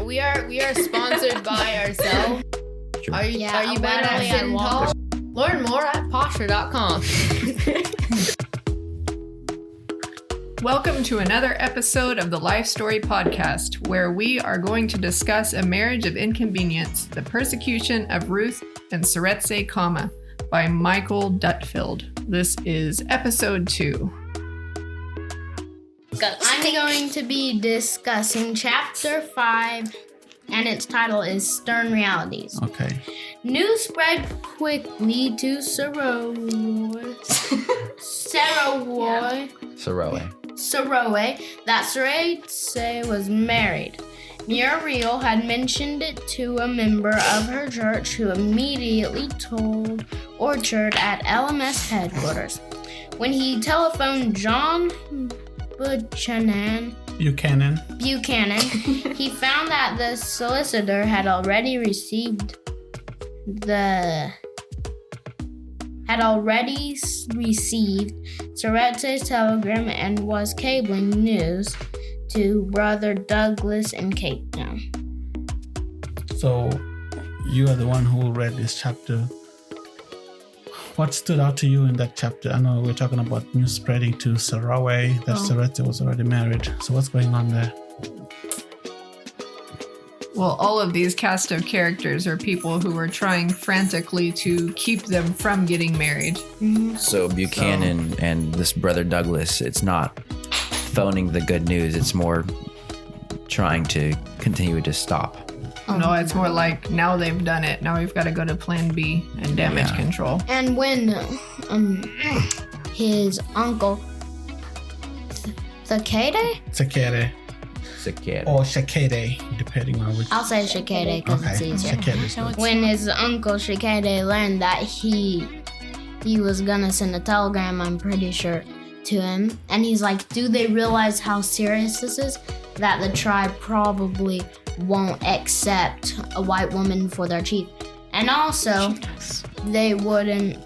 we are sponsored by ourselves. Are you better at sitting tall? Learn more at posture.com. Welcome to another episode of the Life Story Podcast, where we are going to discuss A Marriage of Inconvenience, the Persecution of Ruth and Seretse Khama by Michael Dutfield. This is episode 2. I'm going to be discussing chapter 5, and its title is Stern Realities. Okay. News spread quickly to Seretse that Seretse was married. Muriel had mentioned it to a member of her church, who immediately told Orchard at LMS headquarters. When he telephoned John Buchanan, he found that the solicitor had already received Seretse's telegram and was cabling news to Brother Douglas in Cape Town. So, you are the one who read this chapter. What stood out to you in that chapter? I know we're talking about news spreading to Seretse that Seretse was already married. So what's going on there? Well, all of these cast of characters are people who are trying frantically to keep them from getting married. Mm-hmm. So Buchanan and this Brother Douglas, it's not phoning the good news. It's more trying to continue to stop. No, it's more like, now they've done it. Now we've got to go to plan B and damage control. And when his uncle, Cicada? Cicada. Or Cicada, depending on which. I'll say Cicada because it's easier. When his uncle Cicada learned that he was gonna send a telegram, I'm pretty sure, to him, and he's like, do they realize how serious this is? That the tribe probably won't accept a white woman for their chief. And also, they wouldn't,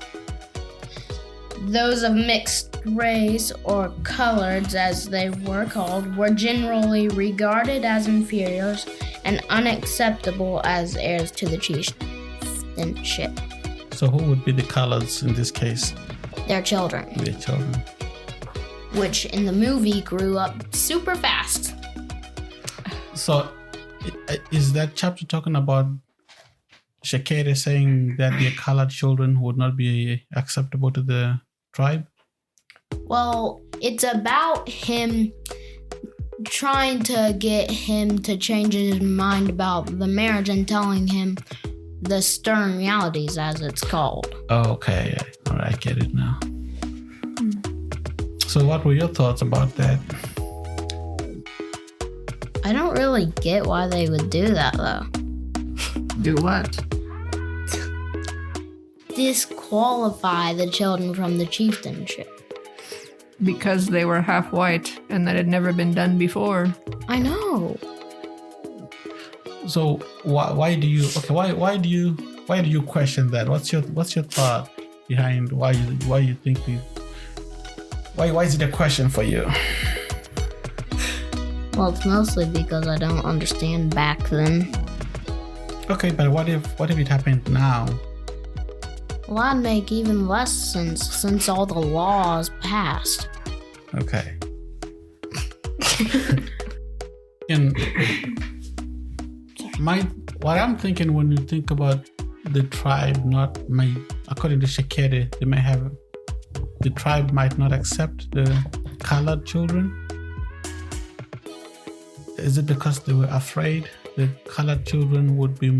those of mixed race or coloreds as they were called, were generally regarded as inferiors and unacceptable as heirs to the chieftainship. So who would be the coloreds in this case? Their children. Their children. Which in the movie grew up super fast. So, is that chapter talking about Shakere saying that their colored children would not be acceptable to the tribe? Well, it's about him trying to get him to change his mind about the marriage and telling him the stern realities, as it's called. Okay. All right, I get it now. So what were your thoughts about that? I don't really get why they would do that, though. Do what? Disqualify the children from the chieftainship. Because they were half white and that had never been done before. I know. So why do you question that? What's your thought behind why you think why is it a question for you? Well, it's mostly because I don't understand back then. Okay, but what if it happened now? Well, that'd make even less sense since all the laws passed. Okay. And what I'm thinking when you think about the tribe, according to Shakere, the tribe might not accept the colored children. Is it because they were afraid the colored children would be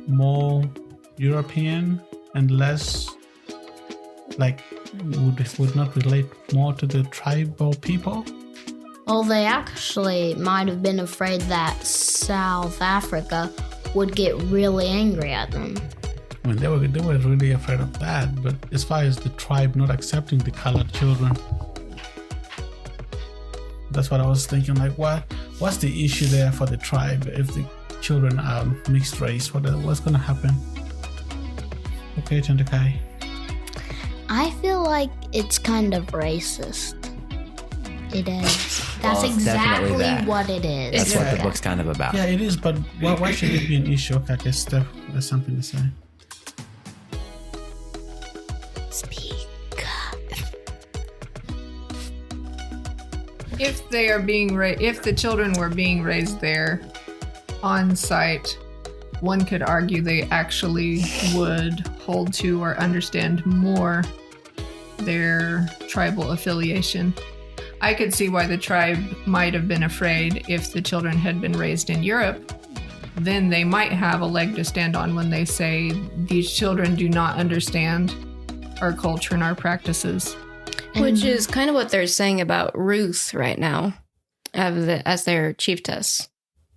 more European and less would not relate more to the tribal people? Well, they actually might have been afraid that South Africa would get really angry at them. I mean, they were really afraid of that. But as far as the tribe not accepting the colored children, that's what I was thinking. Like, what's the issue there for the tribe if the children are mixed race? What's going to happen? Okay, Chandakai. I feel like it's kind of racist. It is. That's exactly what it is. That's what the book's kind of about. Yeah, it is, but why should it be an issue? Okay, I guess Steph has something to say. Speak. If they are being if the children were being raised there on site, one could argue they actually would hold to or understand more their tribal affiliation. I could see why the tribe might have been afraid if the children had been raised in Europe. Then they might have a leg to stand on when they say these children do not understand our culture and our practices. Which is kind of what they're saying about Ruth right now as their chiefess.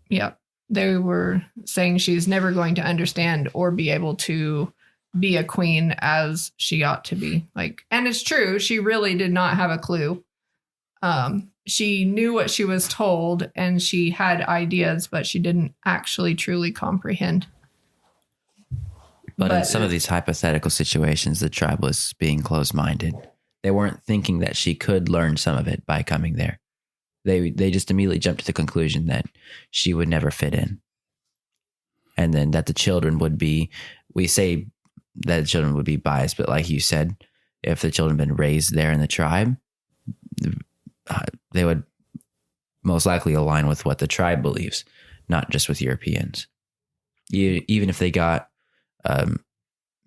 Yep. They were saying she's never going to understand or be able to be a queen as she ought to be. And it's true, she really did not have a clue. She knew what she was told and she had ideas, but she didn't actually truly comprehend. But in some of these hypothetical situations, the tribe was being closed-minded. They weren't thinking that she could learn some of it by coming there. They just immediately jumped to the conclusion that she would never fit in. And then that the children would be, we say that the children would be biased, but like you said, if the children had been raised there in the tribe, they would most likely align with what the tribe believes, not just with Europeans. Even if they got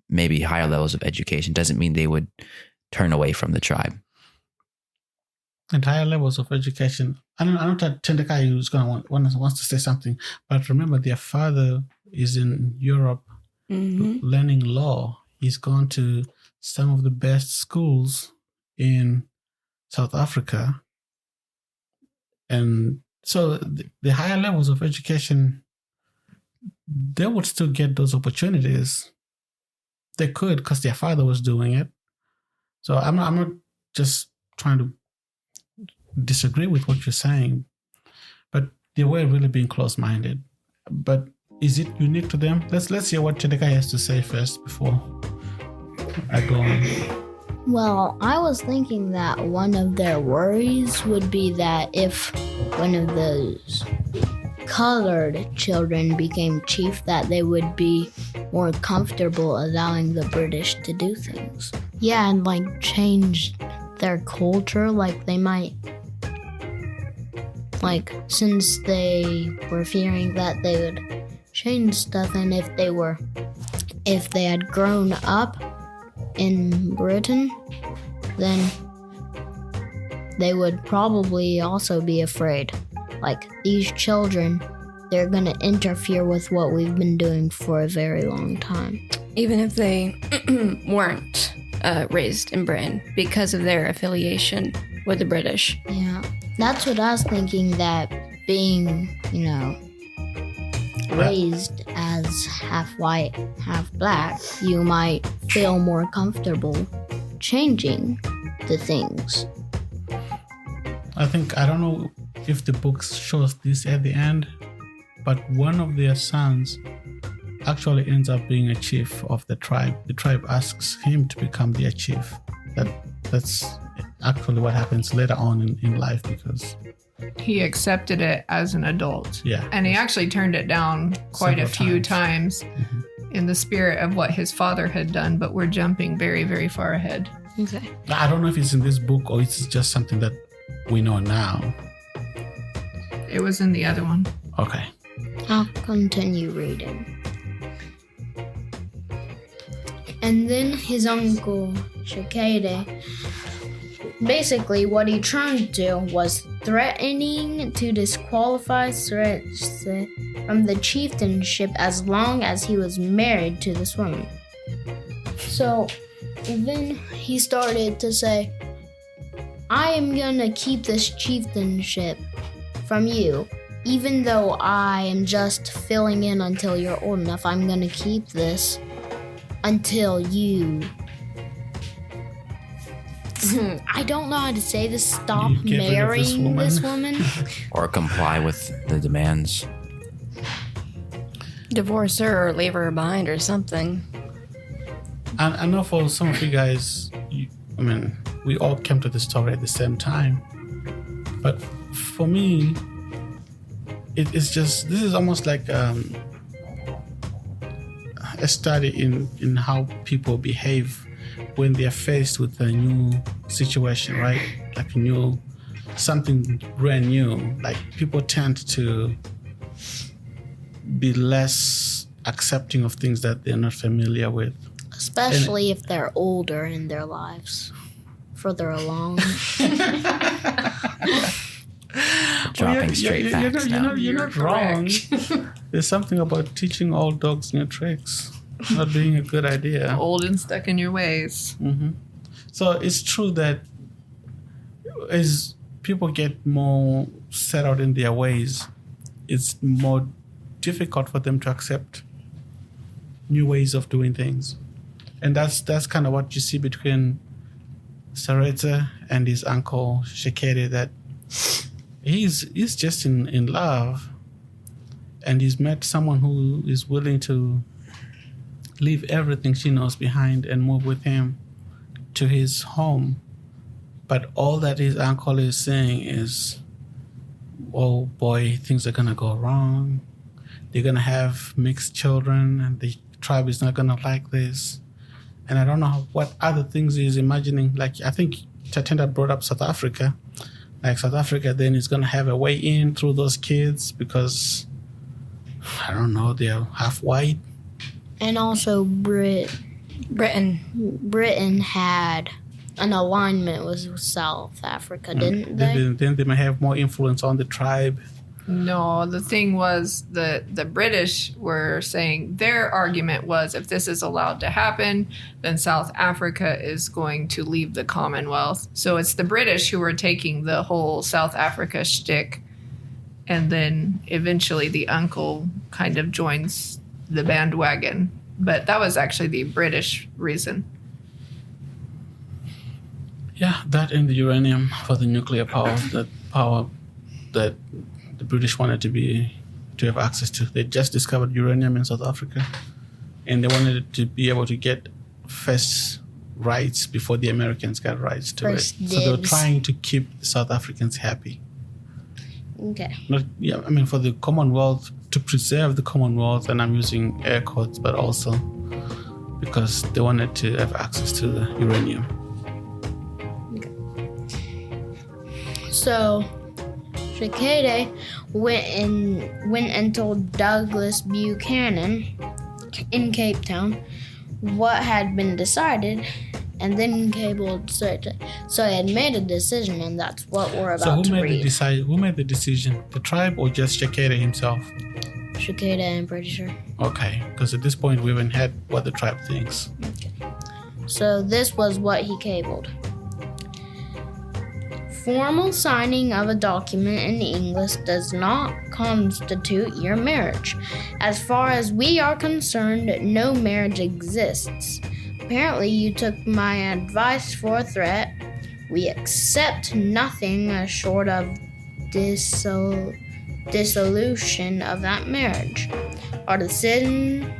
maybe higher levels of education, doesn't mean they would turn away from the tribe. And higher levels of education. I know that Tendekai is going to wants to say something, but remember their father is in Europe learning law. He's gone to some of the best schools in South Africa. And so the higher levels of education, they would still get those opportunities. They could because their father was doing it. So I'm not just trying to disagree with what you're saying, but they were really being close-minded. But is it unique to them? Let's hear what Tendekai has to say first before I go on. Well, I was thinking that one of their worries would be that if one of those colored children became chief, that they would be more comfortable allowing the British to do things. Yeah, and change their culture. They might, since they were fearing that they would change stuff, and if they had grown up in Britain, then they would probably also be afraid. These children, they're gonna interfere with what we've been doing for a very long time. Even if they weren't raised in Britain because of their affiliation with the British. Yeah, that's what I was thinking, that being, raised as half white, half black, you might feel more comfortable changing the things. I don't know if the book shows this at the end, but one of their sons actually ends up being a chief of the tribe. The tribe asks him to become their chief. That's actually what happens later on in life, because he accepted it as an adult. Yeah. And he actually turned it down quite a few times in the spirit of what his father had done, but we're jumping very, very far ahead. Okay. I don't know if it's in this book or it's just something that we know now. It was in the other one. Okay. I'll continue reading. And then his uncle, Shikede, basically what he tried to do was threatening to disqualify Seretse from the chieftainship as long as he was married to this woman. So then he started to say, I am gonna keep this chieftainship from you. Even though I am just filling in until you're old enough, I'm gonna keep this until you... I don't know how to say this. Stop marrying this woman. Or comply with the demands. Divorce her or leave her behind or something. And I know for some of you guys, we all came to the story at the same time. But for me, it's just, this is almost like a study in how people behave when they are faced with a new situation, right? Like something brand new. Like people tend to be less accepting of things that they're not familiar with. Especially if they're older in their lives, further along. Dropping straight facts now. You're not wrong. There's something about teaching old dogs new tricks not being a good idea. Old and stuck in your ways. Mm-hmm. So it's true that as people get more settled in their ways, it's more difficult for them to accept new ways of doing things. And that's kind of what you see between Seretse and his uncle Shekere, that he's just in love, and he's met someone who is willing to leave everything she knows behind and move with him to his home. But all that his uncle is saying is, oh boy, things are gonna go wrong. They're gonna have mixed children, and the tribe is not gonna like this. And I don't know what other things he's imagining. Like, I think Tatenda brought up South Africa. Like, South Africa then is going to have a way in through those kids because, I don't know, they're half white. And also Britain had an alignment with South Africa, didn't they? Then they may have more influence on the tribe. No, the thing was the British were saying their argument was if this is allowed to happen, then South Africa is going to leave the Commonwealth. So it's the British who are taking the whole South Africa shtick, and then eventually the uncle kind of joins the bandwagon. But that was actually the British reason. Yeah, that and the uranium for the nuclear power, that the British wanted to have access to. They just discovered uranium in South Africa, and they wanted to be able to get first rights before the Americans got rights to it. So they were trying to keep the South Africans happy. Okay. For the Commonwealth, to preserve the Commonwealth, and I'm using air quotes, but also because they wanted to have access to the uranium. Okay. So Shekere went and told Douglas Buchanan in Cape Town what had been decided, and then cabled Seretse. So he had made a decision, and that's what we're about to read. Who made the decision? The tribe or just Shekere himself? Shekere, I'm pretty sure. Okay, because at this point we haven't had what the tribe thinks. Okay. So this was what he cabled. Formal signing of a document in English does not constitute your marriage. As far as we are concerned, no marriage exists. Apparently, you took my advice for a threat. We accept nothing short of dissolution of that marriage. Our decision,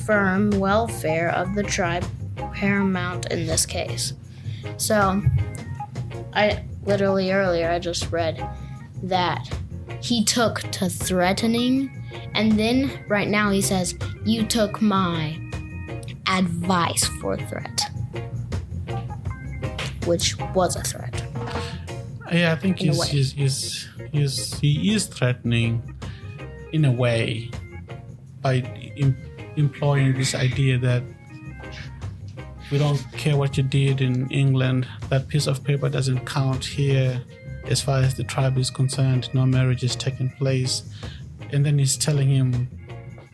firm welfare of the tribe paramount in this case. So, literally earlier, I just read that he took to threatening, and then right now he says, you took my advice for a threat, which was a threat. Yeah, I think he is threatening in a way by employing this idea that we don't care what you did in England. That piece of paper doesn't count here as far as the tribe is concerned. No marriage is taking place. And then he's telling him,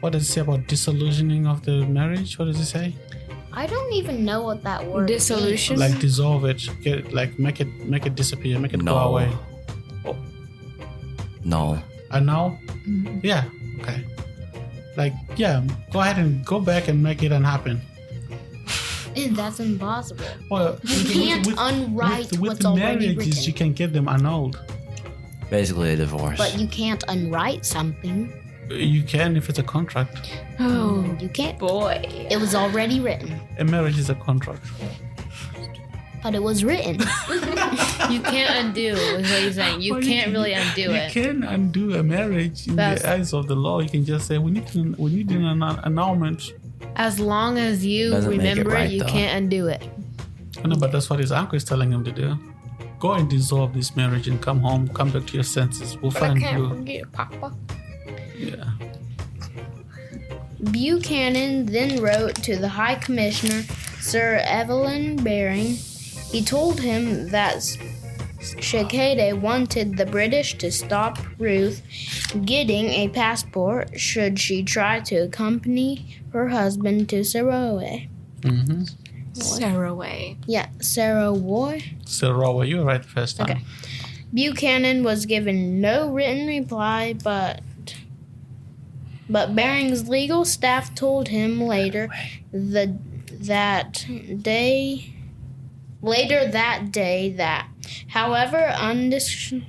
what does it say about disillusioning of the marriage? What does it say? I don't even know what that word Dissolution? is. Like dissolve it, make it disappear, make it go away. Oh. No. No? Mm-hmm. Yeah, okay. Go ahead and go back and make it unhappen. That's impossible. Well, you can't unwrite what's already written. Marriages, you can get them annulled. Basically a divorce. But you can't unwrite something. You can if it's a contract. Oh, you can't. Boy. It was already written. A marriage is a contract. But it was written. You can't undo, is what he's saying. You can't really undo it. You can undo a marriage in the eyes of the law. You can just say, we need an annulment. As long as you remember it, you can't undo it. No, but that's what his uncle is telling him to do. Go and dissolve this marriage and come home, come back to your senses. We'll find you. I can't forget, Papa. Yeah. Buchanan then wrote to the High Commissioner, Sir Evelyn Baring. He told him that Shakede wanted the British to stop Ruth getting a passport should she try to accompany her husband to Saraway. Mm-hmm. Saraway. Yeah, Saraway. Saraway, you were right the first time. Okay. Buchanan was given no written reply, but Baring's legal staff told him later that day that, however undesirable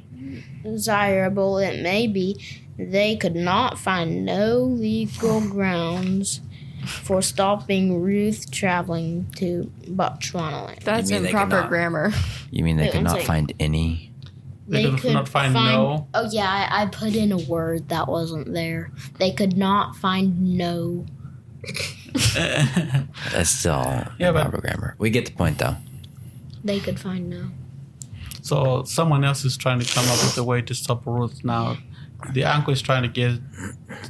it may be, they could not find no legal grounds for stopping Ruth traveling to Botswana. That's improper grammar. You mean they could not find any? They could not find no? Oh, yeah, I put in a word that wasn't there. They could not find no. That's still improper grammar. We get the point, though. They could find no. So someone else is trying to come up with a way to stop Ruth now. The uncle is trying to get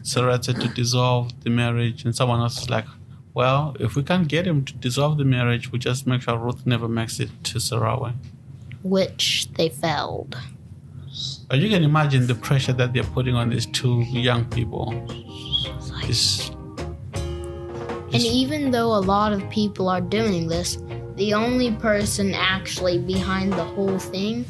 Seretse to dissolve the marriage, and someone else is like, well, if we can't get him to dissolve the marriage, we just make sure Ruth never makes it to Saraway. Which they failed. But you can imagine the pressure that they're putting on these two young people. And even though a lot of people are doing this, the only person actually behind the whole thing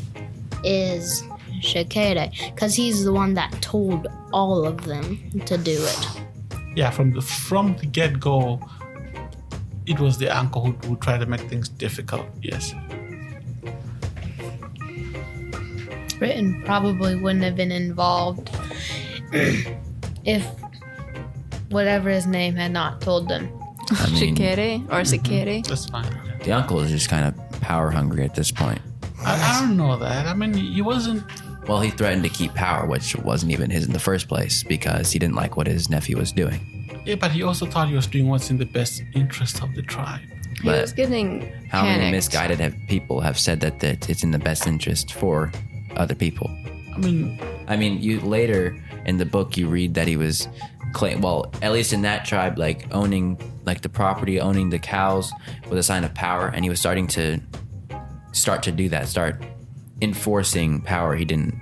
is Shakede, because he's the one that told all of them to do it. Yeah, from the get-go, it was the uncle who tried to make things difficult, yes. Britain probably wouldn't have been involved if whatever his name had not told them. Shakere or Sakere. That's fine. The uncle is just kind of power hungry at this point. I don't know that. I mean, he wasn't... Well, he threatened to keep power, which wasn't even his in the first place because he didn't like what his nephew was doing. Yeah, but he also thought he was doing what's in the best interest of the tribe. He was getting how many misguided people have said that it's in the best interest for other people? I mean, you later in the book you read that he was at least in that tribe, like owning like the property, owning the cows was a sign of power, and he was starting to do that, start enforcing power he didn't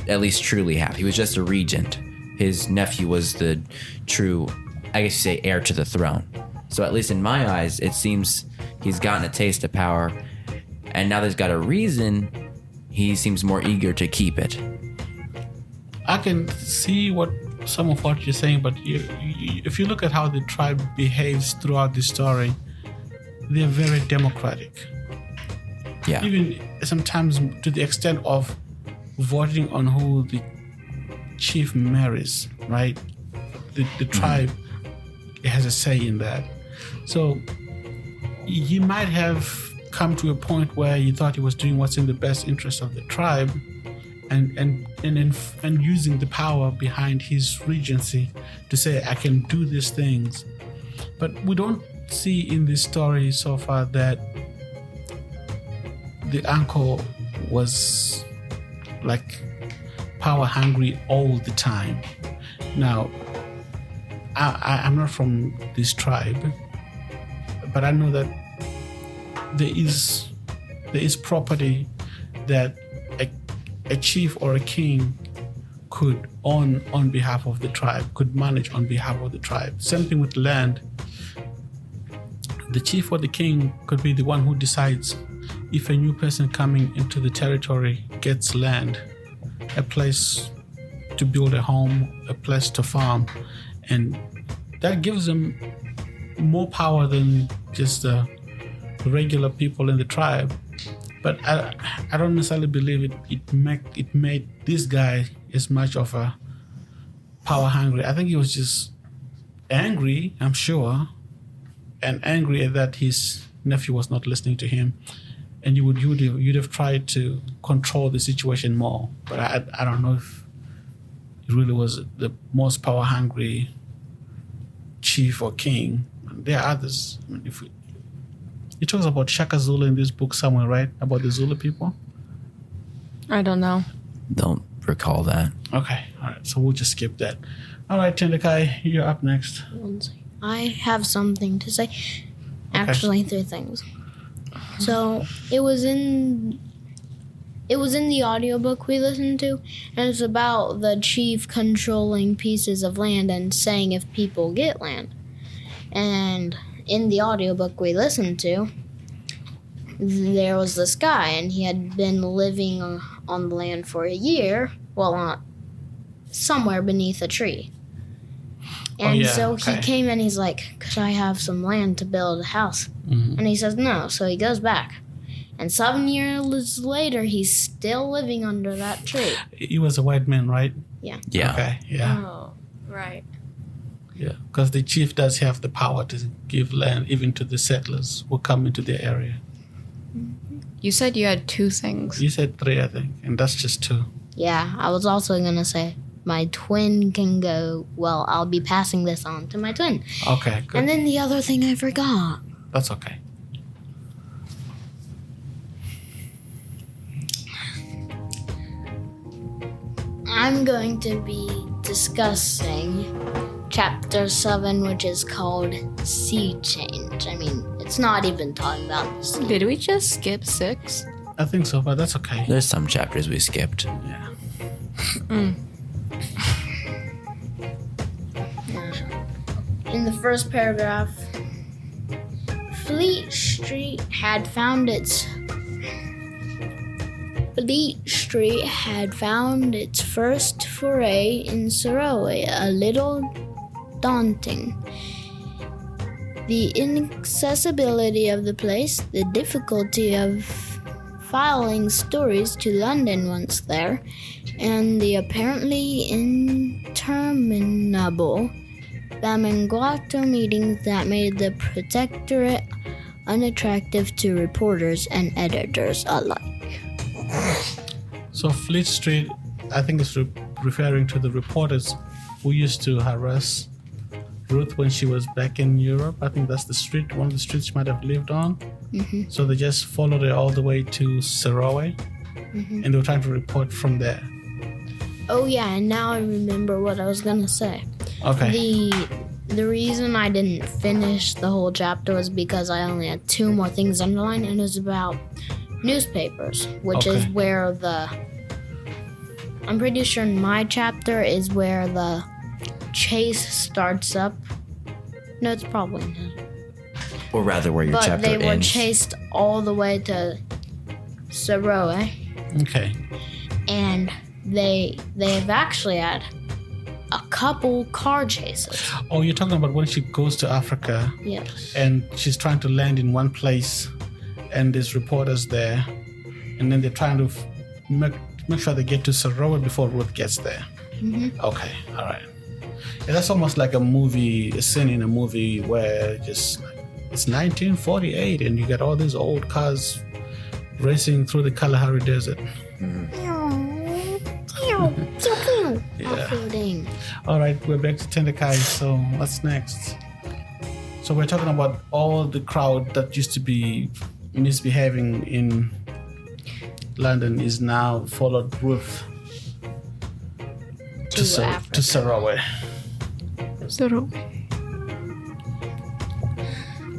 at least truly have. He was just a regent. His nephew was the true, I guess you say, heir to the throne. So at least in my eyes, it seems he's gotten a taste of power, and now that he's got a reason, he seems more eager to keep it. I can see some of what you're saying, but if you look at how the tribe behaves throughout the story, they're very democratic. Yeah. Even sometimes to the extent of voting on who the chief marries, right? The tribe has a say in that. So he might have come to a point where he thought he was doing what's in the best interest of the tribe, and using the power behind his regency to say, I can do these things. But we don't see in this story so far that the uncle was like power hungry all the time. Now, I'm not from this tribe, but I know that there is property that a chief or a king could own on behalf of the tribe, could manage on behalf of the tribe. Same thing with land. The chief or the king could be the one who decides if a new person coming into the territory gets land, a place to build a home, a place to farm, and that gives them more power than just the regular people in the tribe. But I don't necessarily believe it made this guy as much of a power hungry. I think he was just angry, I'm sure, and angry that his nephew was not listening to him. and you'd have tried to control the situation more. But I don't know if it really was the most power hungry chief or king. There are others. I mean, he talks about Shaka Zulu in this book somewhere, right? About the Zulu people. I don't know. Don't recall that. Okay, all right. So we'll just skip that. All right, Tendakai, you're up next. I have something to say. Actually, 3 things. So it was in the audiobook we listened to, and it's about the chief controlling pieces of land and saying if people get land. And in the audiobook we listened to, there was this guy, and he had been living on the land for a year, well, somewhere beneath a tree. And he came and he's like, could I have some land to build a house? Mm-hmm. And he says no, so he goes back. And 7 years later, he's still living under that tree. He was a white man, right? Yeah. Yeah. Okay, yeah. Oh, right. Yeah, because the chief does have the power to give land even to the settlers who come into their area. You said you had 2 things. You said 3, I think, and that's just 2. Yeah, I was also going to say my twin can go, well, I'll be passing this on to my twin. Okay, good. And then the other thing I forgot. That's okay. I'm going to be discussing chapter 7, which is called Sea Change. I mean, it's not even talking about the sea. Did we just skip 6? I think so, but that's okay. There's some chapters we skipped. Yeah. In the first paragraph, Fleet Street had found its first foray in Saraway a little daunting. The inaccessibility of the place, the difficulty of filing stories to London once there, and the apparently interminable Bamangwato meetings that made the Protectorate unattractive to reporters and editors alike. So Fleet Street, I think, is referring to the reporters who used to harass Ruth when she was back in Europe. I think that's the street, one of the streets she might have lived on. Mm-hmm. So they just followed her all the way to Saraway, and they were trying to report from there. Oh yeah, and now I remember what I was gonna say. Okay. The reason I didn't finish the whole chapter was because I only had 2 more things underlined, and it was about newspapers, which is where I'm pretty sure my chapter is where the chase starts up. No, it's probably not. Or rather, where your chapter ends. But they were chased all the way to Saraway. Okay. And they've actually had a couple car chases. Oh, you're talking about when she goes to Africa. Yes. And she's trying to land in one place, and there's reporters there, and then they're trying to make sure they get to Saraway before Ruth gets there. Mm-hmm. Okay, all right. Yeah, that's almost like a scene in a movie where it's 1948, and you got all these old cars racing through the Kalahari Desert. Yeah. All right, we're back to Tendakai. So what's next? So we're talking about all the crowd that used to be misbehaving in London is now followed Ruth to Saraway.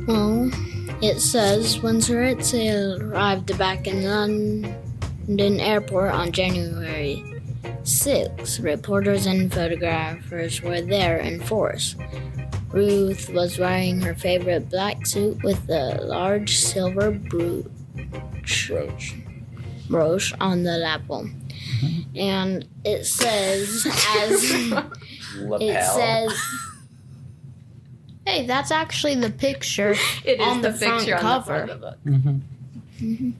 Well, it says when Seretse arrived back in London airport on January 6, reporters and photographers were there in force. Ruth was wearing her favorite black suit with a large silver brooch on the lapel. Mm-hmm. And it says, hey, that's actually the picture on the front cover. Mm-hmm. Mm-hmm.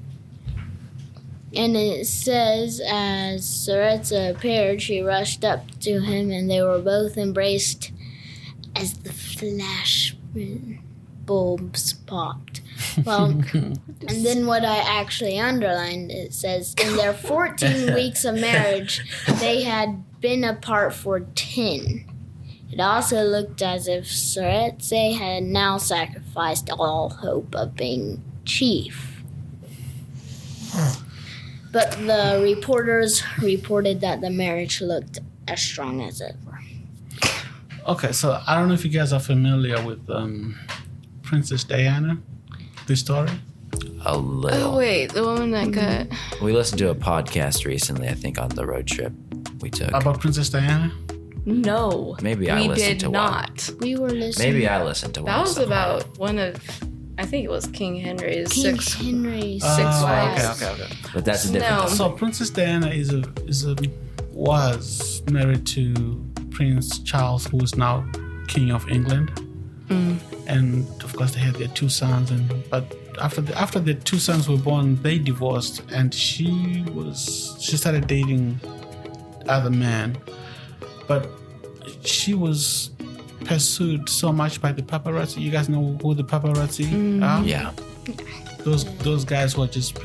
And it says, as Seretse appeared, she rushed up to him, and they were both embraced as the flash bulbs popped. Well, and then what I actually underlined, it says, in their 14 weeks of marriage, they had been apart for 10. It also looked as if Seretse had now sacrificed all hope of being chief. But the reporters reported that the marriage looked as strong as ever. Okay, so I don't know if you guys are familiar with Princess Diana, the story. A little. Oh, wait, the woman that got... We listened to a podcast recently, I think, on the road trip we took. About Princess Diana? No. Maybe I listened to one. We did not. We were listening. Maybe I listened to one. That was somehow. about one of... I think it was King Henry's King six Henry's wives. Okay. But that's a different No. topic. So Princess Diana was married to Prince Charles, who is now King of England, and of course they had their 2 sons. But after the 2 sons were born, they divorced, and she started dating other men, but she was pursued so much by the paparazzi. You guys know who the paparazzi are? Yeah. Those guys were just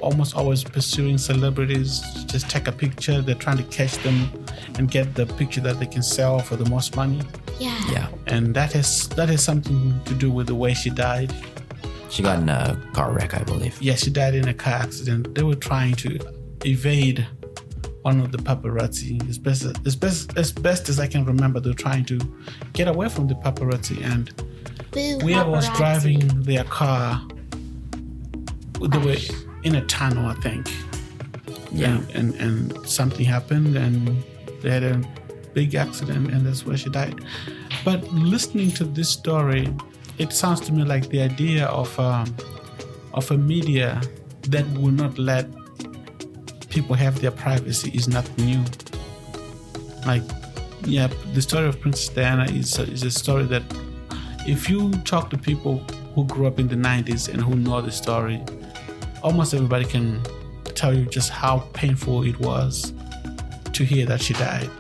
almost always pursuing celebrities. Just take a picture. They're trying to catch them and get the picture that they can sell for the most money. Yeah. And that has something to do with the way she died. She got in a car wreck, I believe. Yeah, she died in a car accident. They were trying to evade one of the paparazzi. As best as I can remember, they were trying to get away from the paparazzi. And whoever was driving their car, they were in a tunnel, I think. Yeah. And something happened, and they had a big accident, and that's where she died. But listening to this story, it sounds to me like the idea of a media that will not let people have their privacy is nothing new. Like, yeah, the story of Princess Diana is a story that if you talk to people who grew up in the 90s and who know the story, almost everybody can tell you just how painful it was to hear that she died.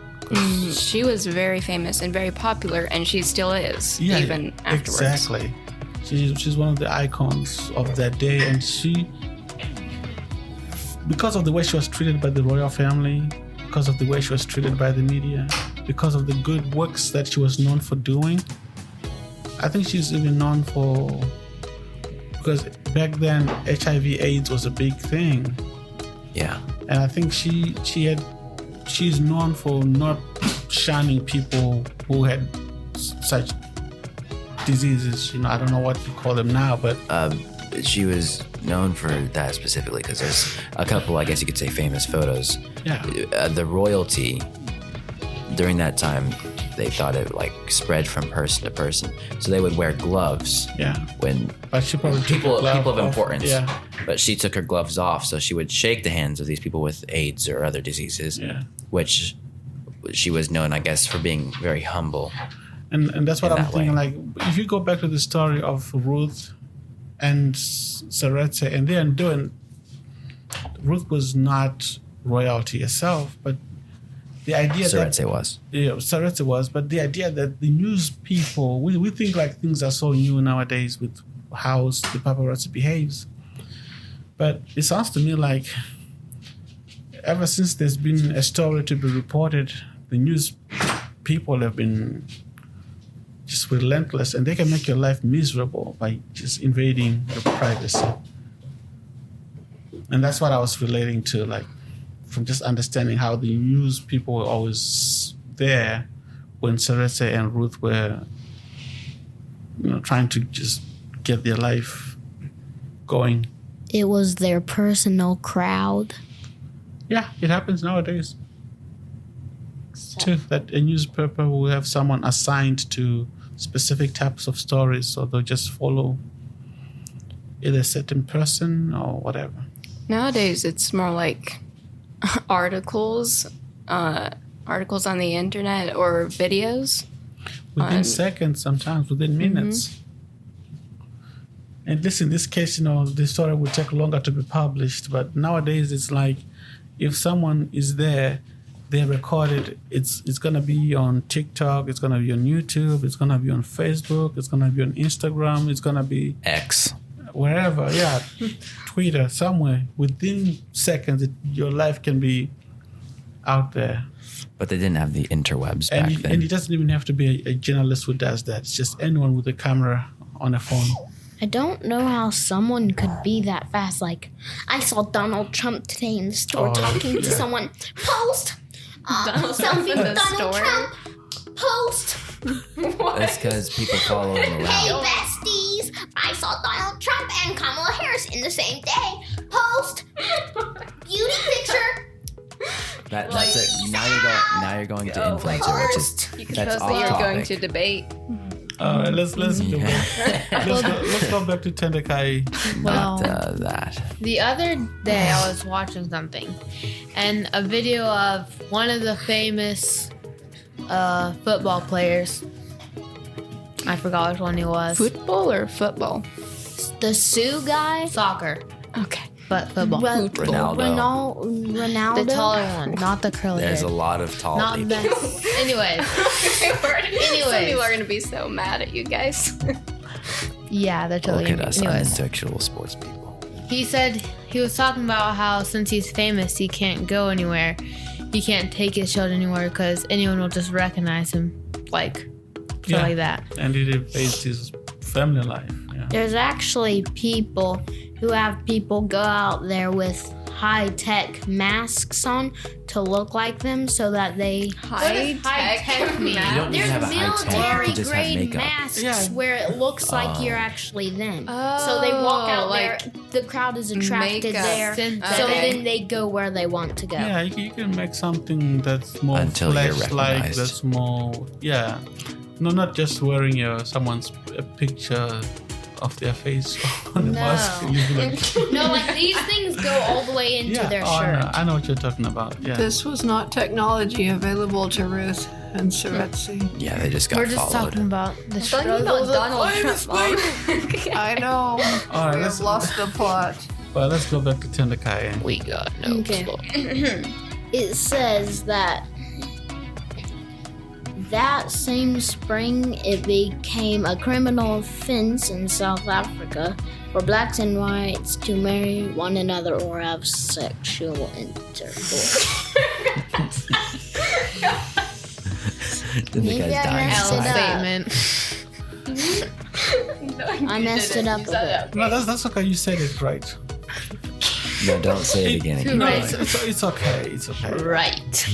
She was very famous and very popular, and she still is, even afterwards. Exactly. She's one of the icons of that day, and she, because of the way she was treated by the royal family, because of the way she was treated by the media, because of the good works that she was known for doing, I think she's even known for, because back then HIV/AIDS was a big thing. Yeah. And I think she's known for not shunning people who had such diseases. I don't know what you call them now, but She was known for that specifically because there's a couple, I guess you could say, famous photos. yeah, The royalty during that time, they thought it like spread from person to person, so they would wear gloves. yeah. When But she probably took people her glove of off. importance. Yeah, But she took her gloves off, so she would shake the hands of these people with AIDS or other diseases, yeah. which she was known, I guess, for being very humble. And that's what In I'm that thinking. way. Like, if you go back to the story of Ruth and Seretse, and they're doing, Ruth was not royalty herself, but the idea Seretse was. Seretse was, but the idea that the news people, we think like things are so new nowadays with how the paparazzi behaves. But it sounds to me like ever since there's been a story to be reported, the news people have been just relentless, and they can make your life miserable by just invading your privacy. And that's what I was relating to, like, from just understanding how the news people were always there when Seretse and Ruth were, trying to just get their life going. It was their personal crowd. Yeah, it happens nowadays too, that a newspaper will have someone assigned to specific types of stories, so they'll just follow either a certain person or whatever. Nowadays, it's more like articles on the internet or videos. Within seconds, sometimes within minutes. And listen, in this case, the story would take longer to be published, but nowadays it's like if someone is there, they record it, it's going to be on TikTok, it's going to be on YouTube, it's going to be on Facebook, it's going to be on Instagram, it's going to be X. wherever, Twitter, somewhere, within seconds, your life can be out there. But they didn't have the interwebs back then. And it doesn't even have to be a journalist who does that. It's just anyone with a camera on a phone. I don't know how someone could be that fast. Like, I saw Donald Trump today in the store talking to someone. Post! Selfie with Donald Trump! Post! That's because people follow him around. Hey, besties! I saw Donald Trump and Kamala Harris in the same day. Post! Beauty picture! That's it. Now you're going to influencer, which is that's off you're topic. going to debate. All right, let's go back to Tendakai. Well, Not that. the other day I was watching something, and a video of one of the famous football players. I forgot which one he was. Football or football? The Sioux guy? Soccer, Okay. but football. Ronaldo? The taller one, not the curly There's hair. a lot of tall Not people. the. Anyways, Some people are going to be so mad at you guys. yeah, they're totally. Look at us Anyways, unintellectual sports people. he said he was talking about how since he's famous, he can't go anywhere. He can't take his show anywhere because anyone will just recognize him, like that. And it invades his family life. Yeah. There's actually people who have people go out there with high-tech masks on to look like them so that they... High-tech mean? You don't need to There's have a high tech. You just have military-grade makeup. masks where it looks like you're actually them. So they walk out there, the crowd is attracted makeup. there, Synthetic. so then they go where they want to go. Yeah, you can make something that's more Until you're flesh-like, recognized. that's more... Yeah. No, not just wearing someone's picture of their face on the mask. No, like these things go all the way into their shirt. I know what you're talking about. Yeah. This was not technology available to Ruth and Seretse. Yeah, they just got We're just followed. talking about the Talking about struggles. Donald Trump, Mom. I know. All right, We have lost the plot. Well, let's go back to Tendakai. We got no Okay. clue. It says that same spring it became a criminal offense in South Africa for blacks and whites to marry one another or have sexual intercourse. Then the Maybe guy's I dying messed it inside. up. Statement. I messed it up a bit. No, that's okay. You said it right. No, don't say it again. No, Right. it's okay. It's okay. Right.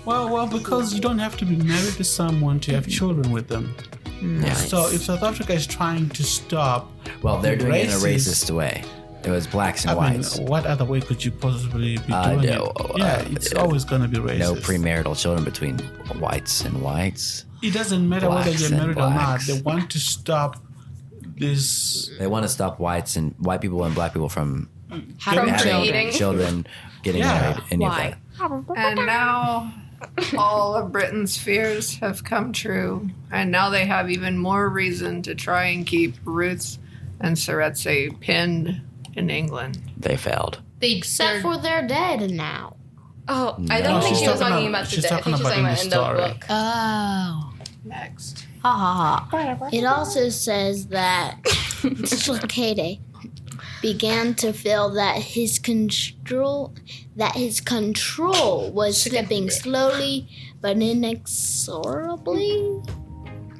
Well, because you don't have to be married to someone to have children with them. Yeah. So if South Africa is trying to stop, Well, they're doing it in a racist- racist way. It was blacks and I mean, whites. what other way could you possibly be doing no, it? Yeah, it's always going to be racist. No premarital children between whites and whites. It doesn't matter whether Blacks you're and married or not. blacks. They want to stop this. They want to stop white people and black people from From having creating. children, getting Yeah. married, any Why? of that. And now all of Britain's fears have come true. And now they have even more reason to try and keep Ruth and Seretse pinned in England. They failed. Except for they're dead now. Oh, I No. don't think She's she was talking talking about- about the she's dead. I talking think she was about talking in about the in the story. book. Oh. Next. Ha ha ha. It also says that Shakede began to feel that his control was slipping slowly but inexorably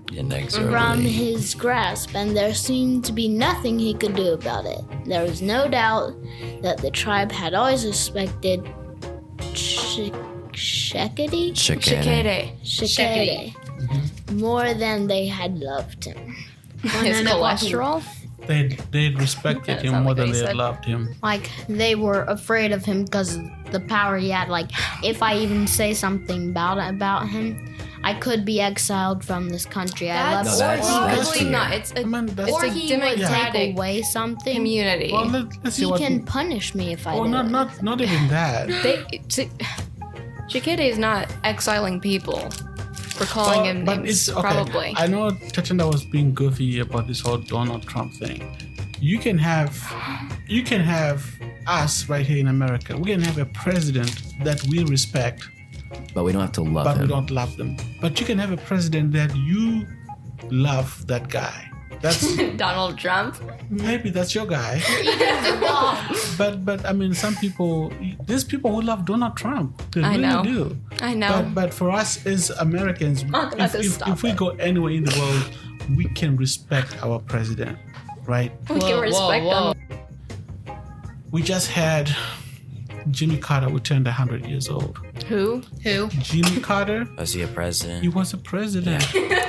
from Inexorably. his grasp, and there seemed to be nothing he could do about it. There was no doubt that the tribe had always respected Shakede Chicane. Shakede. more than they had loved him. His cholesterol? They respected him sound more like than what he they said. loved him. Like, they were afraid of him because of the power he had. Like, if I even say something about him, I could be exiled from this country. I love That's No, that's probably fear. not. It's a, I mean, that's it's or a he would democratic take away something. community. well, let's see He what. can punish me if I Well, do. not even that. Shakede is not exiling people for calling him But names, it's okay. probably. I know Tachanda was being goofy about this whole Donald Trump thing. You can have us right here in America. We can have a president that we respect, But we don't have to love but him. we don't love them. But you can have a president that you love that guy. That's Donald Trump. maybe that's your guy. But I mean, there's people who love Donald Trump. They I really know. do. I know. But for us as Americans, if we go anywhere in the world, we can respect our president, right? We can respect them. We just had Jimmy Carter, who turned 100 years old. Who? Jimmy Carter. Was he a president? He was a president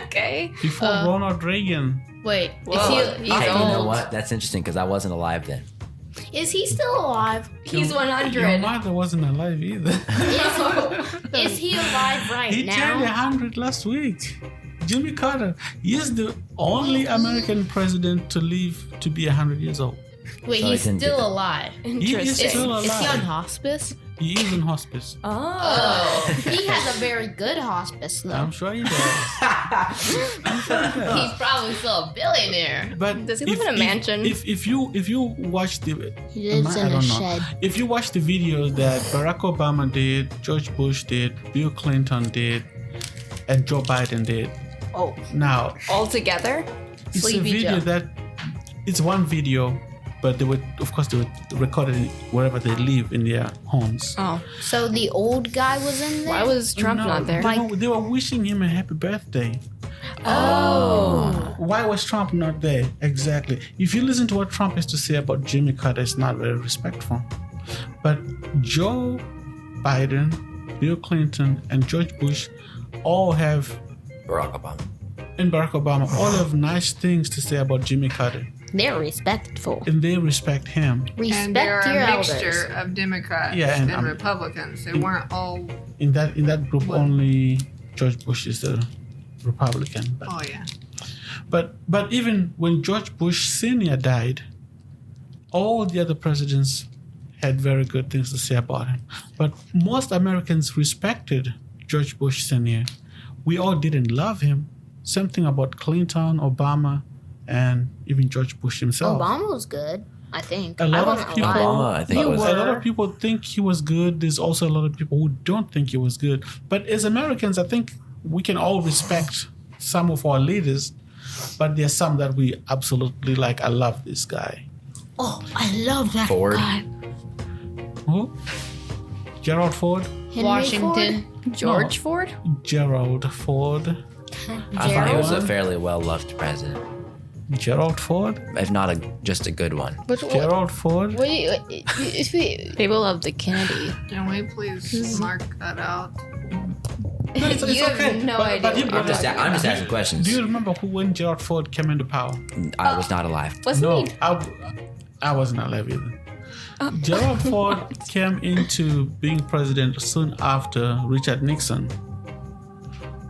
Okay. before Ronald Reagan. Wait, Whoa. he's Hey, old. you know what? That's interesting because I wasn't alive then. Is he still alive? He's Your 100. mother wasn't alive either. Is he alive right He turned now? 100 last week. Jimmy Carter. He is the only American president to live to be 100 years old. Wait, So he's he didn't do still that. alive. He is Interesting. still alive. Is he on hospice? He is in hospice. Oh. He has a very good hospice though. I'm sure he does. He's probably still a billionaire. But Does he live in a mansion? If you watch the, He lives I in a don't know. shed. If you watch the videos that Barack Obama did, George Bush did, Bill Clinton did, and Joe Biden did. Oh. Now All together? it's a Sleepy video Joe. that it's one video, but they were recorded wherever they live in their homes. Oh. So the old guy was in there? Why was Trump No, not there? They were wishing him a happy birthday. Oh. Why was Trump not there? Exactly. If you listen to what Trump has to say about Jimmy Carter, it's not very respectful. But Joe Biden, Bill Clinton, and George Bush all have, Barack Obama. and Barack Obama, all have nice things to say about Jimmy Carter. They're respectful. And they respect him. And they're Respect your a mixture elders. of Democrats Yeah, and, and Republicans. They weren't all. In that group, only George Bush is the Republican. Oh yeah. But even when George Bush Sr. died, all the other presidents had very good things to say about him. But most Americans respected George Bush Sr. We all didn't love him. Same thing about Clinton, Obama, and even George Bush himself. Obama was good, I think. A lot I of wasn't people- alive. Obama, I think A it was. lot of people think he was good. There's also a lot of people who don't think he was good. But as Americans, I think we can all respect some of our leaders, but there's some that we absolutely like. I love this guy. Oh, I love that Ford. guy. Who? Gerald Ford? Henry Washington. George Ford? Gerald Ford. I thought he was a Gerald? fairly well-loved president, Gerald Ford? if not just a good one. Which Gerald Ford? if we, People love the Kennedy. Can we please mark that out? No, it's You have okay. no But idea he what brought I'm just up- asking questions. Do you remember when Gerald Ford came into power? I was not alive. Wasn't No, he? I wasn't alive either. Gerald Ford came into being president soon after Richard Nixon.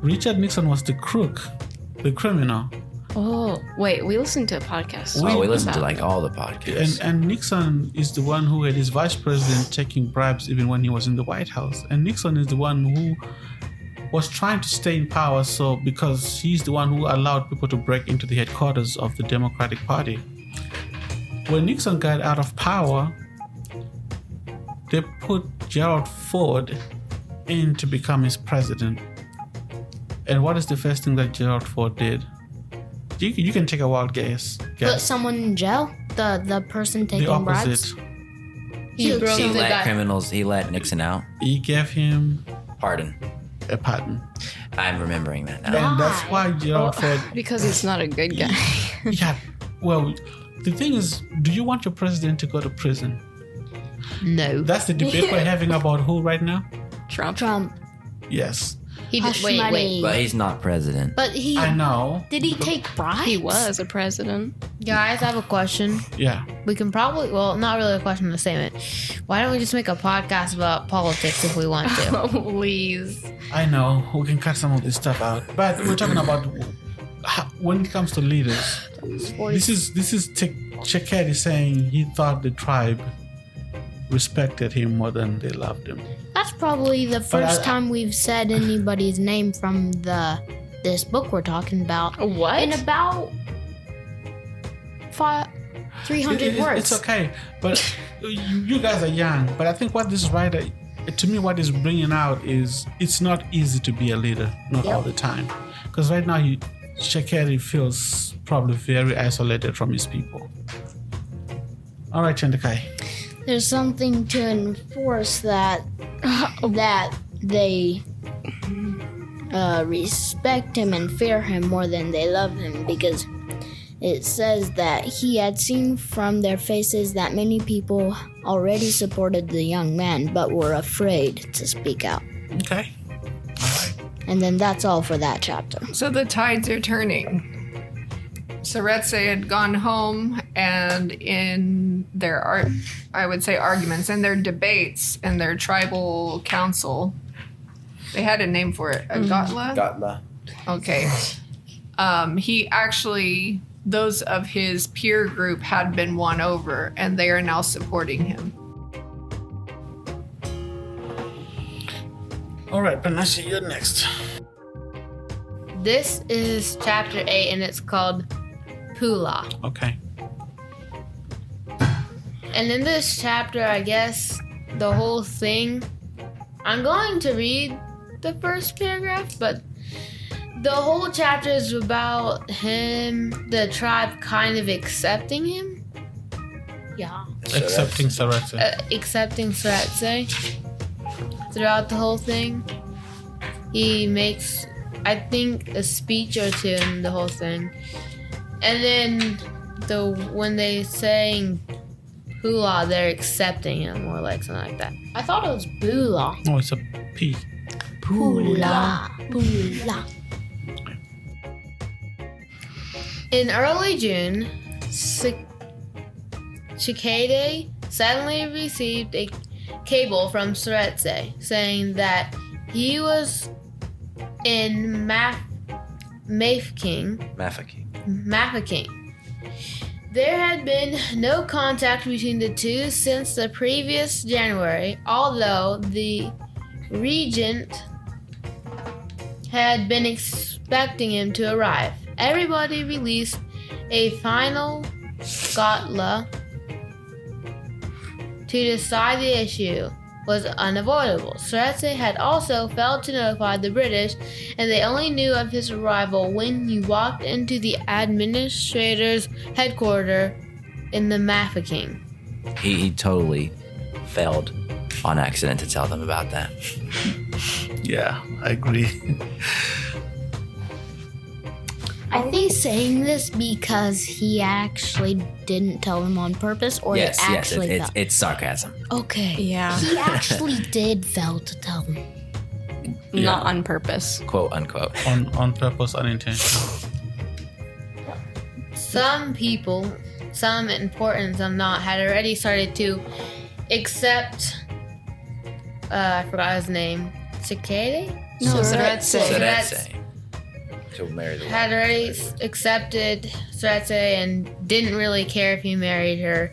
Richard Nixon was the crook, the criminal. Oh, wait. We listened to a podcast. We listened to about like all the podcasts. And Nixon is the one who had his vice president taking bribes even when he was in the White House. And Nixon is the one who was trying to stay in power, so because he's the one who allowed people to break into the headquarters of the Democratic Party. When Nixon got out of power, they put Gerald Ford in to become his president. And what is the first thing that Gerald Ford did? You can take a wild guess. Put someone in jail? The person The taking bribes? opposite. he broke He the let guy. criminals. He let Nixon out. He gave him Pardon. a pardon. I'm remembering that now. And that's why Gerald Ford. because he's not a good guy. Yeah. Well, the thing is, do you want your president to go to prison? No. That's the debate we're having about who right now? Trump. Yes. He Hush did, wait. money. But he's not president. But he I know. did he take bribes? He was a president. Guys, I have a question. Yeah. We can probably, well, not really a question, a statement. Why don't we just make a podcast about politics if we want to? Please. I know. We can cut some of this stuff out. But we're talking about when it comes to leaders. This is Chekedi saying he thought the tribe respected him more than they loved him. That's probably the first time we've said anybody's name from this book we're talking about. What? In about 300 words. It's okay, but you guys are young. But I think what this writer, to me, what is bringing out is it's not easy to be a leader, not all the time. Because right now, Shekeri feels probably very isolated from his people. All right, Chandakai. There's something to enforce that they respect him and fear him more than they love him, because it says that he had seen from their faces that many people already supported the young man but were afraid to speak out. Okay. All right. And then that's all for that chapter. So the tides are turning. Seretse had gone home, and in their arguments, in their debates, in their tribal council, they had a name for it. A Gotla? Gotla. Okay. He actually, those of his peer group had been won over, and they are now supporting him. All right, Panashe, you're next. This is chapter 8, and it's called Pula. Okay. And in this chapter, I guess the whole thing, I'm going to read the first paragraph, but the whole chapter is about him, the tribe kind of accepting him. Yeah. Accepting Seretse. Accepting Seretse throughout the whole thing. He makes, I think, a speech or two in the whole thing. And then when they saying Pula, they're accepting him, or like something like that. I thought it was Bula. Oh, it's a P. Pula. Pula. In early June, Chikade suddenly received a cable from Seretse saying that he was in Mafeking. There had been no contact between the two since the previous January, although the regent had been expecting him to arrive. Everybody released a final Gotla to decide the issue was unavoidable. Seretse had also failed to notify the British, and they only knew of his arrival when he walked into the administrator's headquarters in the Mafeking. He totally failed on accident to tell them about that. Yeah, I agree. Are they saying this because he actually didn't tell them on purpose, or Yes, it actually fell? it's sarcasm. Okay. Yeah. He actually did fail to tell them. Not on purpose. Quote unquote. On purpose, unintentional. Some people, some important, some not, had already started to accept, I forgot his name, Cicade? No, Seretse. Seretse. To marry the Had already accepted Seretse and didn't really care if he married her,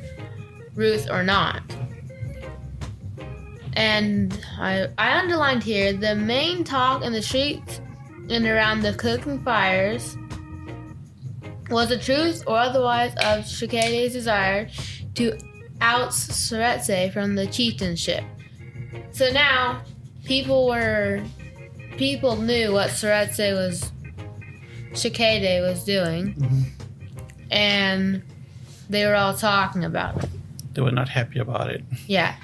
Ruth, or not. And I underlined here, the main talk in the streets and around the cooking fires was the truth or otherwise of Shikade's desire to oust Seretse from the chieftainship. So now people knew what Shikade was doing, and they were all talking about it. They were not happy about it. Yeah.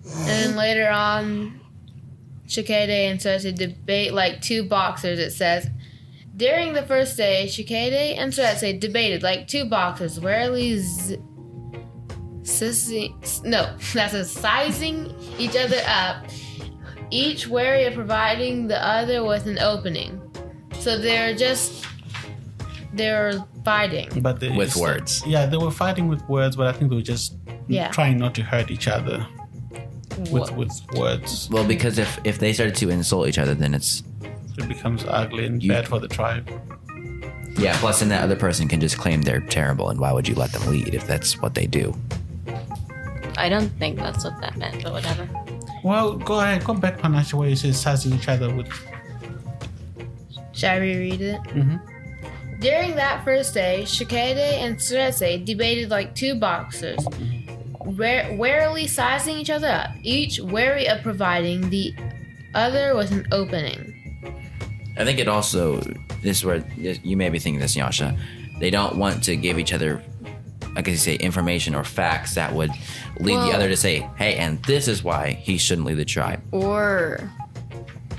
And then later on, Shikade and Seretse debate like two boxers, it says. During the first day, Shikade and Seretse debated like two boxers, warily sizing each other up, each wary of providing the other with an opening. So they were fighting. But with words. Yeah, they were fighting with words, but I think they were just trying not to hurt each other with words. Well, because if they started to insult each other, then it becomes ugly and bad for the tribe. Yeah, plus then that other person can just claim they're terrible, and why would you let them lead if that's what they do? I don't think that's what that meant, but whatever. Well, go ahead. Go back, Panashe, where you say sizing each other with... Should I reread it? Mm-hmm. During that first day, Shikade and Seretse debated like two boxers, warily sizing each other up, each wary of providing the other with an opening. I think it also this is where you may be thinking this, Yasha. They don't want to give each other, I guess you say, information or facts that would lead the other to say, hey, and this is why he shouldn't lead the tribe. Or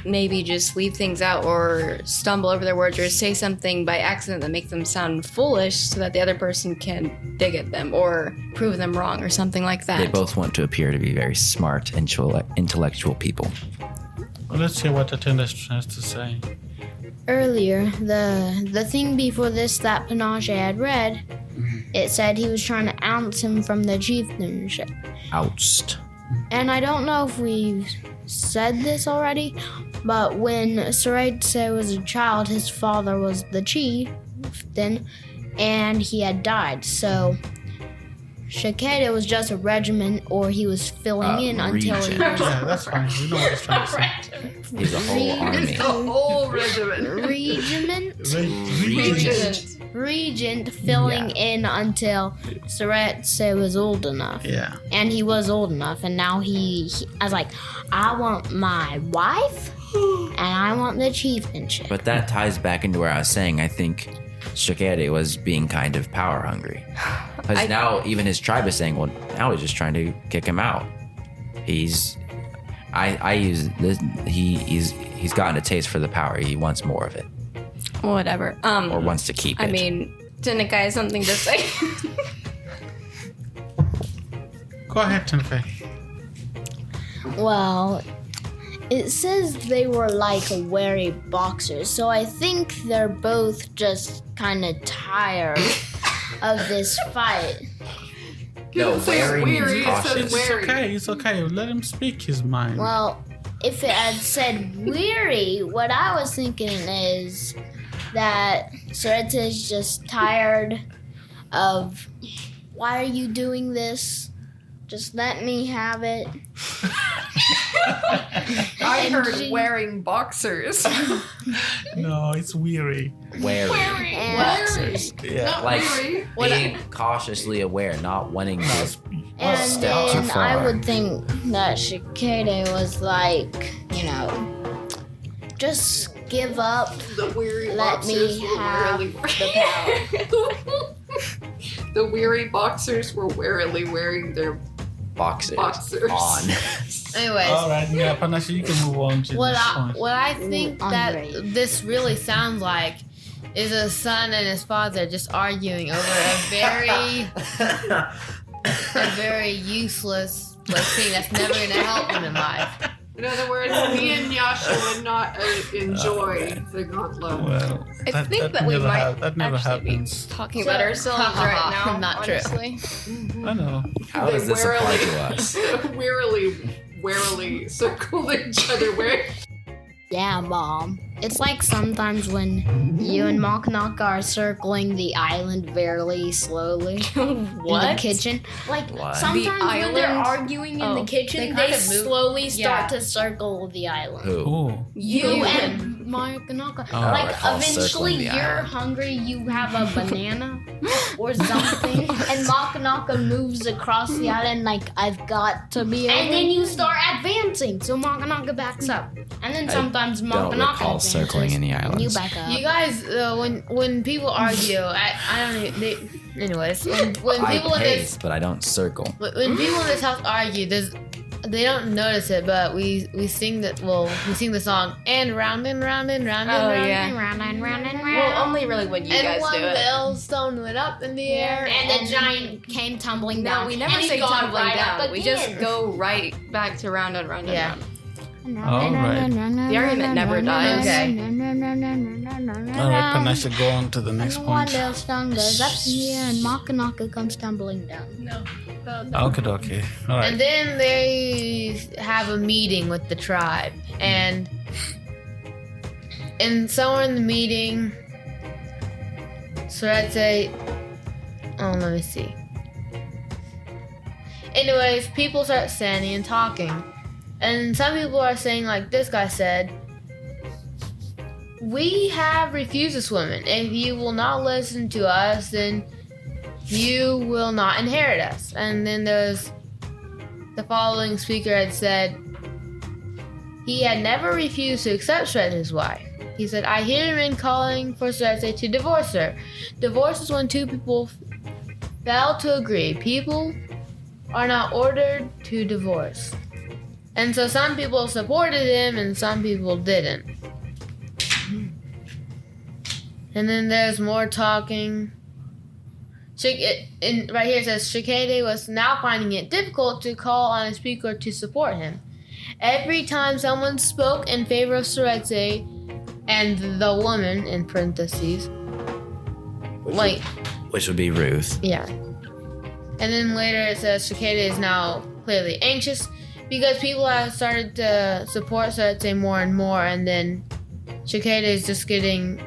maybe just leave things out or stumble over their words or say something by accident that makes them sound foolish so that the other person can dig at them or prove them wrong or something like that. They both want to appear to be very smart, intellectual people. Well, let's hear what the attendant has to say. Earlier, the thing before this that Panache had read, it said he was trying to oust him from the chieftainship. Oust. And I don't know if we've said this already, but when Seretse was a child, his father was the chieftain, and he had died. So Shakeda was just a regiment, or he was filling in until he was... Yeah, that's fine. We know what he's trying to say. He's a whole army. The whole regiment. Regent filling in until Seretse was old enough. Yeah. And he was old enough, and now I was like, I want my wife, and I want the chieftainship. But that ties back into where I was saying, I think Shakede was being kind of power hungry. Because now even his tribe is saying, well, now he's just trying to kick him out. He's gotten a taste for the power. He wants more of it. Whatever. Or wants to keep it. I mean, Tinika has something to say. Go ahead, Tinika. Well, it says they were like wary boxers, so I think they're both just kind of tired of this fight. No, wary means weary, cautious. It's okay. Let him speak his mind. Well, if it had said weary, what I was thinking is that Seretse is just tired of, why are you doing this? Just let me have it. I heard wearing boxers. No, it's weary. Wary. Boxers. Yeah. Like weary. being cautiously aware, not wanting to And step too then far. I would think that Shakede was like, just give up. The weary Let boxers me were have warily the power. The weary boxers were warily wearing their boxers boxers. on. Anyways, All right, yeah, Panache, you can move on to what this I point. what I think that Andre. this really sounds like is a son and his father just arguing over a very useless thing that's never going to help them in life. In other words, me and Yasha would not enjoy the gauntlet. Well, I think that we never might that never actually be happens. talking about ourselves right now. Not true. honestly. I know. How does this apply to us? Warily circled each other. Yeah, Mom. It's like sometimes when you and Maknaka are circling the island very slowly in the kitchen. Like What? sometimes The when they're island? arguing in the kitchen, they they, kind of move- slowly start yeah. to circle the island. Who? Ooh. You and Maknaka. Oh, I like recall eventually circling the you're island. hungry, you have a banana or something, and Maknaka moves across the island like I've got to be. And then you start advancing, so Maknaka backs up, and then sometimes Don't Maknaka recall advances, circling any and you islands. back up. You guys, when people argue, I don't even. Anyways, when I people in pace, this but I don't circle. when people in this house argue, they don't notice it, but we sing the song and round and round and round and Oh, round yeah. and round and round and round. Well, only really when you and guys one do it. little stone went up in the air, and the giant came tumbling No, down. we never and say he's gone tumbling right up down. We just again. go right back to round and round and Yeah. round. All right. The argument never dies. Okay. All right, Panache, go on to the next One point. little stone goes up in the air, and Maknaka comes tumbling down. Okay. All right. And then they have a meeting with the tribe, and somewhere in the meeting, Seretse. Oh, let me see. Anyways, people start standing and talking, and some people are saying, like this guy said, "We have refused this woman. If you will not listen to us, then you will not inherit us." And then there's the following speaker had said he had never refused to accept Shred his wife, he said, I hear men calling for Seretse to divorce her. Divorce is when two people fail to agree. People are not ordered to divorce. And so some people supported him and some people didn't. And then there's more talking. Right here it says, Shikede was now finding it difficult to call on a speaker to support him. Every time someone spoke in favor of Seretse and the woman, in parentheses, which would be Ruth. Yeah. And then later it says Shikede is now clearly anxious because people have started to support Seretse more and more, and then Shikede is just getting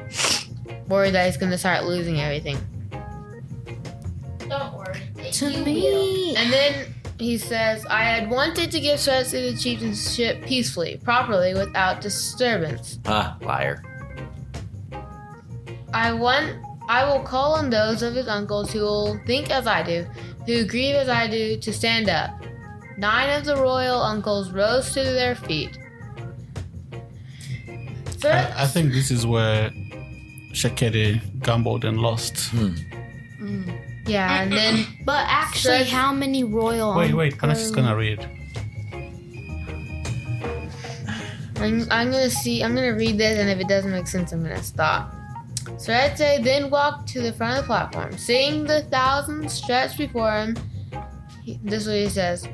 worried that he's going to start losing everything. Don't worry. To me. And then he says, I had wanted to give Seretse the chieftainship peacefully, properly, without disturbance. Liar. I will call on those of his uncles who will think as I do, who grieve as I do, to stand up. 9 of the royal uncles rose to their feet. I think this is where Shikede gambled and lost. Yeah, and then... But actually, how many royal Wait, Panache is gonna read. I'm gonna read this, and if it doesn't make sense, I'm gonna stop. Seretse then walked to the front of the platform. Seeing the thousands stretched before him, this is what he says.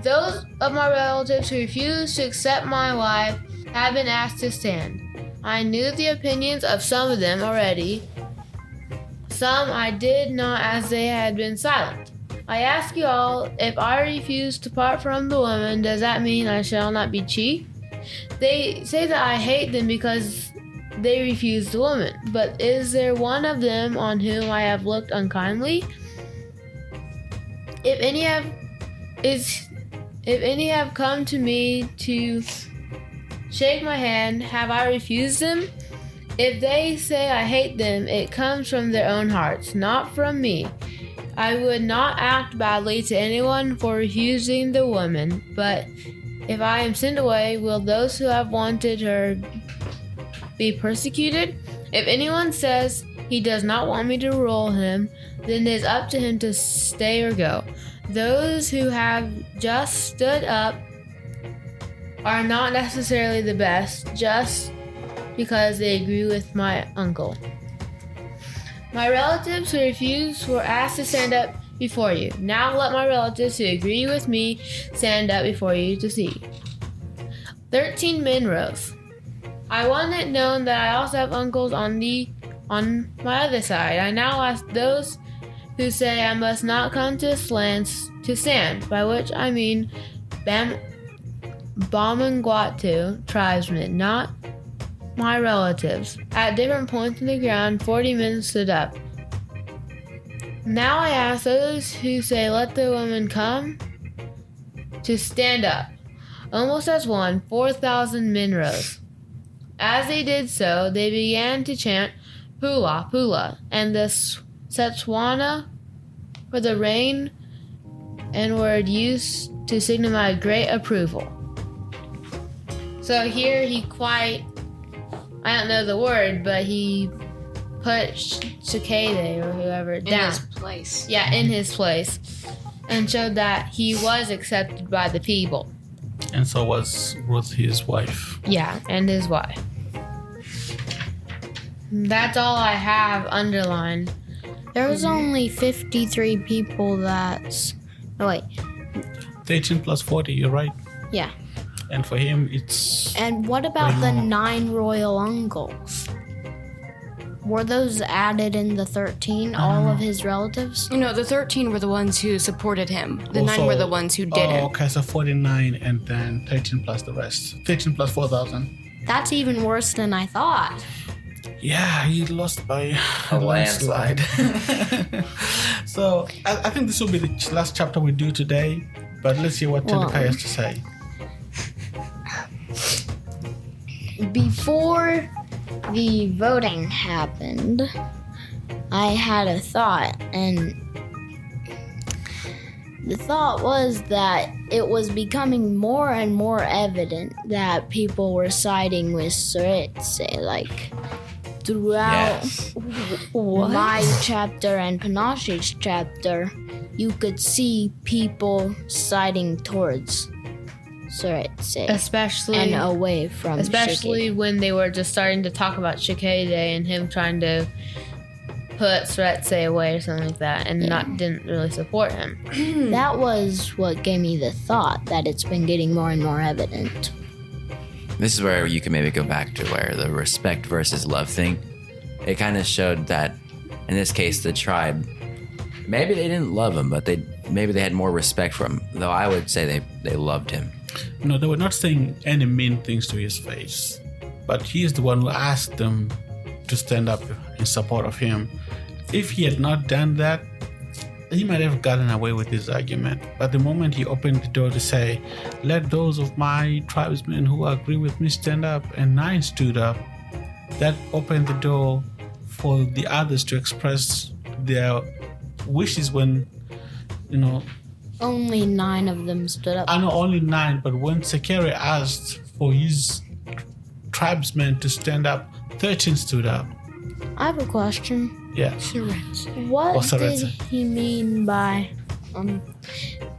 Those of my relatives who refused to accept my wife have been asked to stand. I knew the opinions of some of them already. Some I did not, as they had been silent. I ask you all, if I refuse to part from the woman, does that mean I shall not be chief? They say that I hate them because they refuse the woman. But is there one of them on whom I have looked unkindly? If any have come to me to shake my hand, have I refused them? If they say I hate them, it comes from their own hearts, not from me. I would not act badly to anyone for refusing the woman, but if I am sent away, will those who have wanted her be persecuted? If anyone says he does not want me to rule him, then it is up to him to stay or go. Those who have just stood up are not necessarily the best, just because they agree with my uncle. My relatives who refused were asked to stand up before you. Now let my relatives who agree with me stand up before you to see. 13 men rose. I want it known that I also have uncles on my other side. I now ask those who say I must not come to stand, by which I mean Bamangwatu tribesmen, not my relatives. At different points in the ground, 40 men stood up. Now I ask those who say, let the woman come, to stand up. Almost as one, 4,000 men rose. As they did so, they began to chant Pula, Pula, and the Setswana for the rain and word used to signify great approval. So here I don't know the word, but he put Shikede or whoever down. In his place. Yeah, in his place. And showed that he was accepted by the people. And so was Ruth his wife. Yeah, and his wife. That's all I have underlined. There was only 53 people that's... Oh, wait. 13 plus 40, you're right. Yeah. And for him, it's... And what about the 9 royal uncles? Were those added in the 13, all of his relatives? No, the 13 were the ones who supported him. The 9 were the ones who didn't. Oh, okay, so 49 and then 13 plus the rest. 13 plus 4,000. That's even worse than I thought. Yeah, he lost by a landslide. So, I think this will be the last chapter we do today. But let's see what Tendekai has to say. Before the voting happened, I had a thought, and The thought was that it was becoming more and more evident that people were siding with Seretse, like throughout my chapter and Panashe's chapter, you could see people siding towards Seretse, especially and away from Shikade. When they were just starting to talk about Shikade and him trying to put Seretse away or something like that, and didn't really support him. That was what gave me the thought that it's been getting more and more evident. This is where you can maybe go back to where the respect versus love thing. It kind of showed that, in this case, the tribe, maybe they didn't love him, but maybe they had more respect for him. Though I would say they loved him. No, they were not saying any mean things to his face, but he is the one who asked them to stand up in support of him. If he had not done that, he might have gotten away with his argument. But the moment he opened the door to say, "Let those of my tribesmen who agree with me stand up," and 9 stood up, that opened the door for the others to express their wishes when, Only 9 of them stood up. I know only 9, but when Sekere asked for his tribesmen to stand up, 13 stood up. I have a question. Yeah. What Seretse. did he mean by,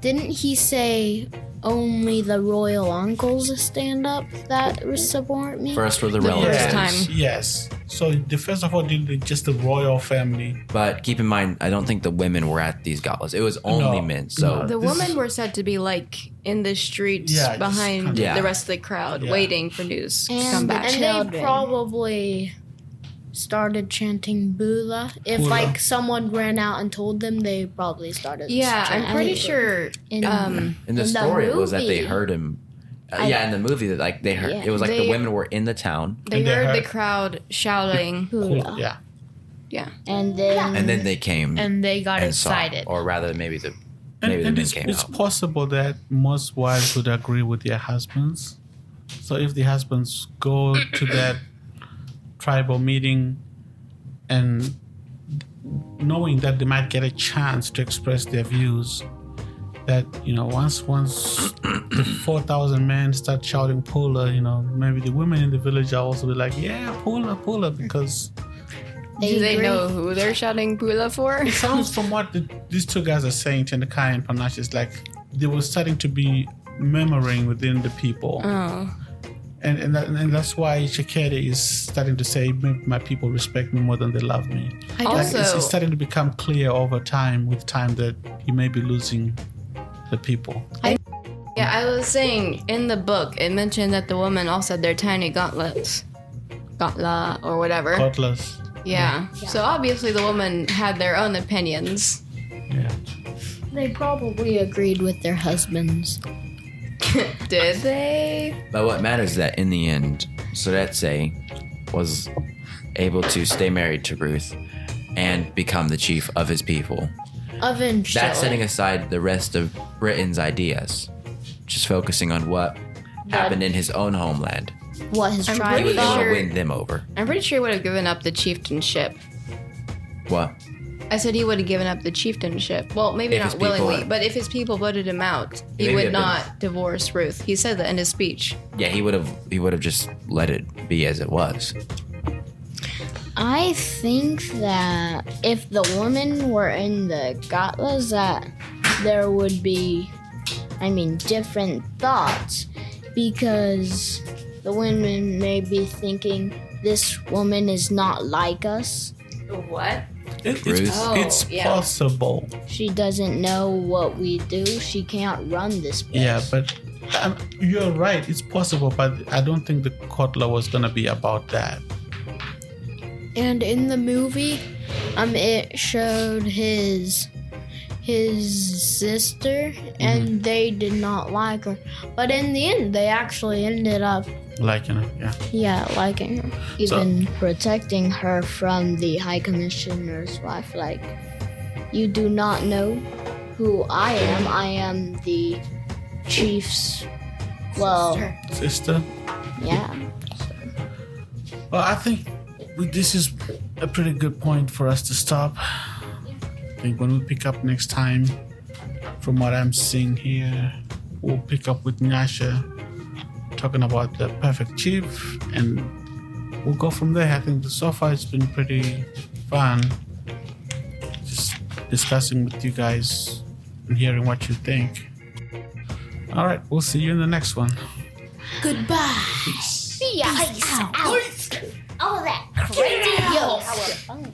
didn't he say only the royal uncles stand up that support me? First were the relatives. First time. Yes. So first of all, just the royal family. But keep in mind, I don't think the women were at these galas. It was only men. So The women were said to be like in the streets behind the rest of the crowd, waiting for news to come back. And they probably started chanting Bula. If Bula. Someone ran out and told them, they probably started chanting. I'm pretty sure in the story, it was that they movie, heard him. In the movie, that they heard. It was like the women were in the town, they heard the crowd shouting. Bula. Yeah. Yeah. And then they came And they got and saw, excited. or rather, maybe the And men it's came out. possible that most wives would agree with their husbands. So if the husbands go to that tribal meeting and knowing that they might get a chance to express their views, that once the 4,000 men start shouting Pula, maybe the women in the village are also be like, yeah, Pula, because Do they know who they're shouting Pula for? it sounds from what these two guys are saying, Tendakai and Panache, it's like they were starting to be murmuring within the people. Oh. And that's why Shikade is starting to say, maybe my people respect me more than they love me. It's starting to become clear over time, that he may be losing the people. I was saying in the book, it mentioned that the woman also had their tiny gauntlets. Gauntla or whatever. Cutlass. Yeah. So obviously the woman had their own opinions. Yeah. they probably agreed with their husbands. Did they? But what matters is that in the end, Seretse was able to stay married to Ruth and become the chief of his people. Eventually. That's setting aside the rest of Britain's ideas, just focusing on what happened in his own homeland. What his I'm He tribe was pretty able thought. to sure- win them over. I'm pretty sure he would have given up the chieftainship. What? I said he would have given up the chieftainship. Well, maybe If his not people willingly, had- but if his people voted him out, He he maybe would had been- not divorce Ruth. He said that in his speech. Yeah, he would have just let it be as it was. I think that if the women were in the Gatlas, that there would be, different thoughts, because the women may be thinking, this woman is not like us. What? Ruth? It's yeah. possible. She doesn't know what we do. She can't run this place. Yeah, but you're right. It's possible, but I don't think the court law was gonna be about that. And in the movie, it showed his sister, and they did not like her. But in the end, they actually ended up, Yeah. liking her. Even protecting her from the High Commissioner's wife. Like, you do not know who I am. I am the chief's, Sister. yeah. Well, I think this is a pretty good point for us to stop. I think when we pick up next time, from what I'm seeing here, we'll pick up with Nyasha talking about the perfect chief, and we'll go from there. I think so far it's been pretty fun just discussing with you guys and hearing what you think. All right, we'll see you in the next one. Goodbye. Peace. See ya. Peace out. All that crazy yo.